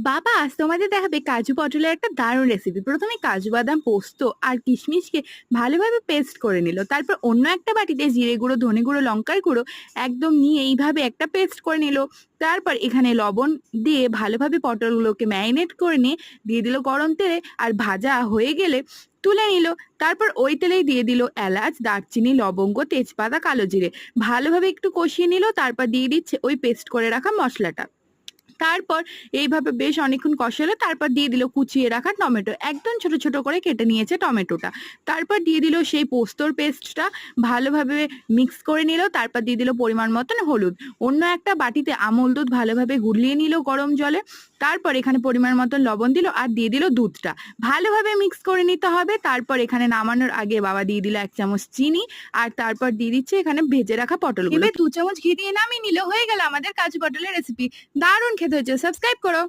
বাবা আজ তোমাদের দেখাবে কাজু পটলের একটা দারুণ রেসিপি। প্রথমে কাজু বাদাম পোস্ত আর কিশমিশকে ভালোভাবে পেস্ট করে নিল, তারপর অন্য একটা বাটিতে জিরে গুঁড়ো ধনে গুঁড়ো লঙ্কার গুঁড়ো একদম নিয়ে এইভাবে একটা পেস্ট করে নিল। তারপর এখানে লবণ দিয়ে ভালোভাবে পটলগুলোকে ম্যারিনেট করে নিয়ে দিয়ে দিল গরম তেলে, আর ভাজা হয়ে গেলে তুলে নিল। তারপর ওই তেলেই দিয়ে দিল এলাচ দারচিনি লবঙ্গ তেজপাতা কালো জিরে, ভালোভাবে একটু কষিয়ে নিল। তারপর দিয়ে দিচ্ছে ওই পেস্ট করে রাখা মশলাটা। তারপর এইভাবে বেশ অনেকক্ষণ কষালো, তারপর দিয়ে দিল কুচিয়ে রাখা টমেটো, একদম ছোট ছোট করে কেটে নিয়েছে টমেটোটা। তারপর দিয়ে দিল সেই পোস্তর পেস্টটা, ভালোভাবে মিক্স করে নিল। তারপর দিয়ে দিল পরিমাণ মতন হলুদ। অন্য একটা বাটিতে আমল দুধ ভালোভাবে গুলিয়ে নিল গরম জলে। তারপর এখানে পরিমাণ মতন লবণ দিল আর দিয়ে দিল দুধটা, ভালোভাবে মিক্স করে নিতে হবে। তারপর এখানে নামানোর আগে বাবা দিয়ে দিল 1 চামচ চিনি, আর তারপর দিয়ে দিচ্ছে এখানে ভেজে রাখা পটলগুলো। এবার 2 চামচ ঘি দিয়ে নামিয়ে নিলে হয়ে গেল আমাদের কাজু পটলের রেসিপি। দারুণ খেতে হয়েছে, সাবস্ক্রাইব করো।